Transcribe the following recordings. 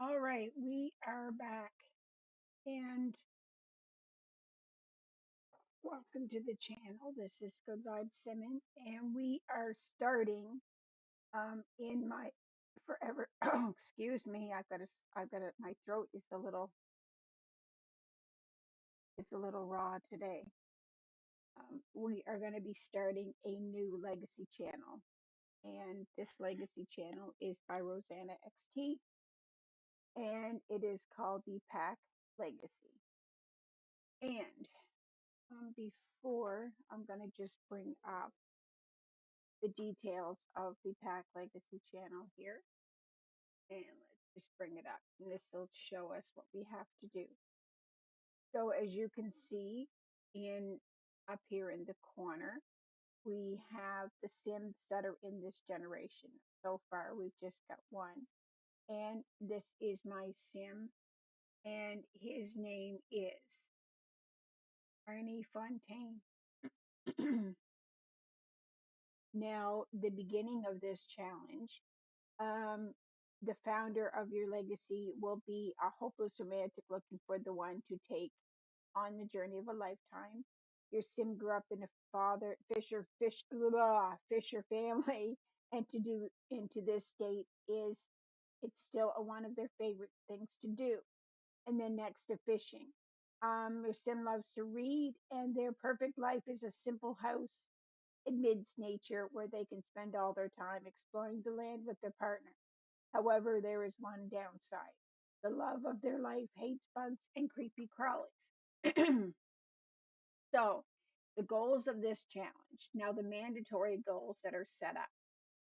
All right, we are back and welcome to the channel. This is Good Vibe Simon, and we are starting in my forever. Excuse me, my throat is a little raw today. We are going to be starting a new legacy channel, and this legacy channel is by Rosanna XT, and it is called the Pack Legacy. And before I'm going to just bring up the details of the Pack Legacy channel here. And let's just bring it up. And this will show us what we have to do. So as you can see in up here in the corner, we have the Sims that are in this generation. So far, we've just got one. And this is my Sim. And his name is Arnie Fontaine. Now, the beginning of this challenge, um, the founder of your legacy will be a hopeless romantic looking for the one to take on the journey of a lifetime. Your sim grew up in a fisher family, and to do into this state is it's still one of their favorite things to do. And then next to fishing, your sim loves to read, and their perfect life is a simple house amidst nature where they can spend all their time exploring the land with their partner. However, there is one downside. The love of their life hates bugs and creepy crawlies. So, the goals of this challenge. Now, the mandatory goals that are set up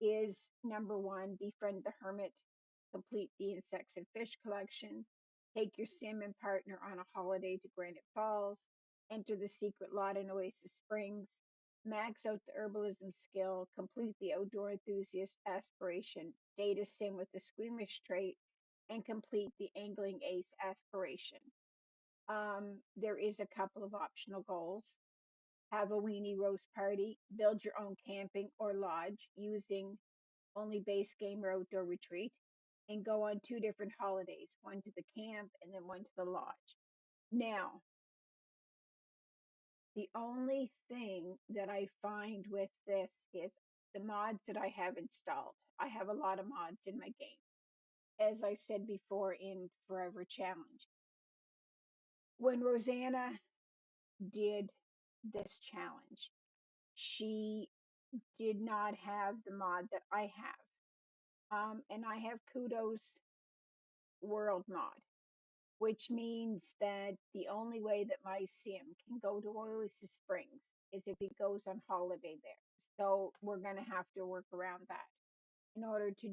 is number one, befriend the hermit, complete the insects and fish collection, take your sim and partner on a holiday to Granite Falls, enter the secret lot in Oasis Springs, max out the herbalism skill, complete the outdoor enthusiast aspiration, date a sim with the squeamish trait, and complete the angling ace aspiration. There is a couple of optional goals. Have a weenie roast party, build your own camping or lodge using only base game or outdoor retreat, and go on two different holidays, one to the camp and then one to the lodge. Now, the only thing that I find with this is the mods that I have installed. I have a lot of mods in my game. As I said before in Forever Challenge, when Rosanna did this challenge, she did not have the mod that I have. And I have Kudos World mod, which means that the only way that my sim can go to Oasis Springs is if he goes on holiday there. So we're going to have to work around that in order um, to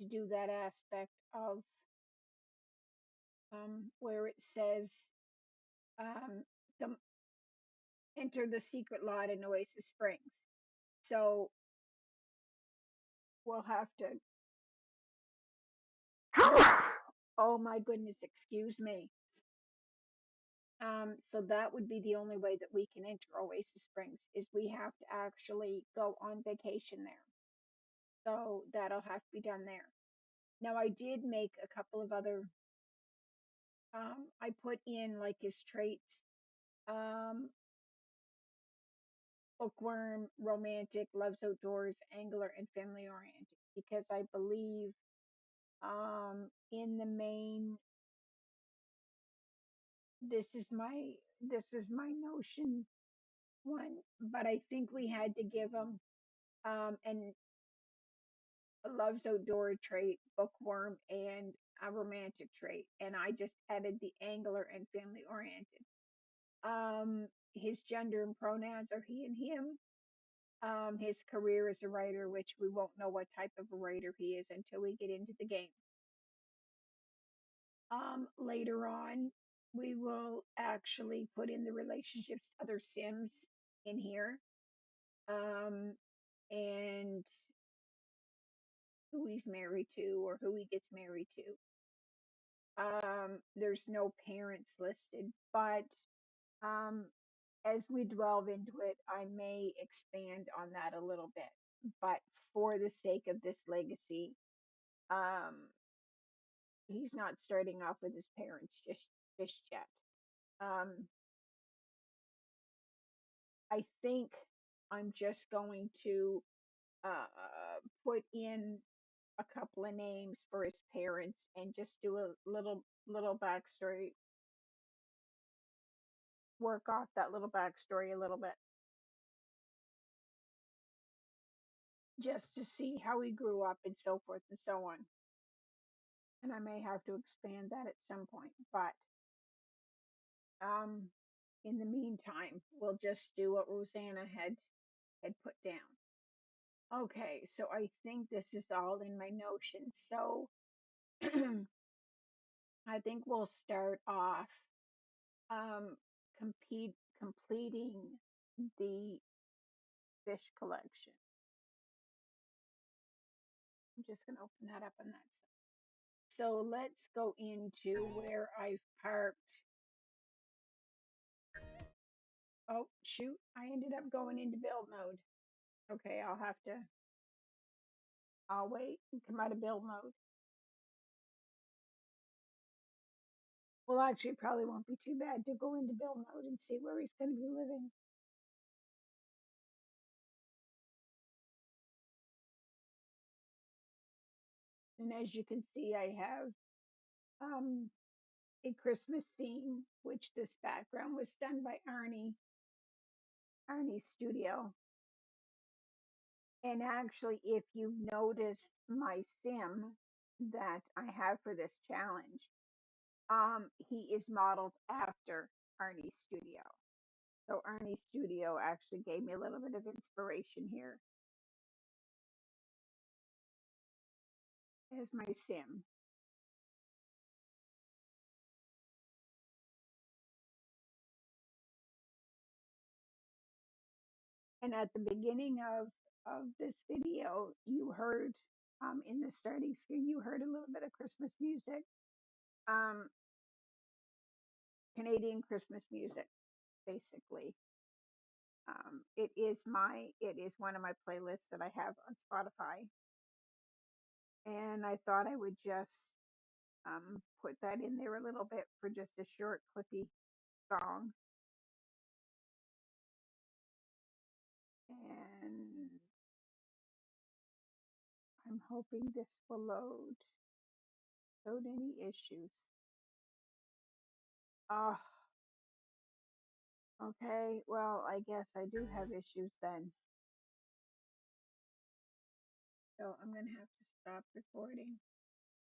do that aspect of where it says um, the, enter the secret lot in Oasis Springs. So we'll have to. Oh my goodness, excuse me. So that would be the only way that we can enter Oasis Springs is we have to actually go on vacation there. So that'll have to be done there. Now I did make a couple of other. I put in like his traits, um, bookworm, romantic, loves outdoors, angler, and family oriented because I believe in the main this is my notion one, but I think we had to give him and loves outdoor trait, bookworm, and a romantic trait. And I just added the angler and family oriented. His gender and pronouns are he and him. His career as a writer, which we won't know what type of a writer he is until we get into the game. Later on, we will actually put in the relationships to other Sims in here. And who he's married to or who he gets married to. There's no parents listed, but um, as we delve into it, I may expand on that a little bit. But for the sake of this legacy, Um, he's not starting off with his parents just yet. Um, I think I'm just going to put in a couple of names for his parents and just do a little backstory, work off that little backstory a little bit, just to see how he grew up and so forth and so on. And I may have to expand that at some point, but um, in the meantime, we'll just do what Rosanna had put down. Okay, so I think this is all in my notion. So I think we'll start off um, completing the fish collection. I'm just going to open that up on that side. So let's go into where I've parked. Oh, shoot. I ended up going into build mode. Okay, I'll wait and come out of build mode. Well, actually, it probably won't be too bad to go into build mode and see where he's going to be living. And as you can see, I have um, a Christmas scene, which this background was done by Arnie's studio. And actually, if you've noticed my sim that I have for this challenge, he is modeled after Arnie's studio. So Arnie's studio actually gave me a little bit of inspiration here as my sim. And at the beginning of this video, you heard in the starting screen, you heard a little bit of Christmas music, um, Canadian Christmas music, basically. It is one of my playlists that I have on Spotify, and I thought I would just put that in there a little bit for just a short, clippy song. And I'm hoping this will load any issues. Oh, okay. Well, I guess I do have issues then. So I'm gonna have to stop recording.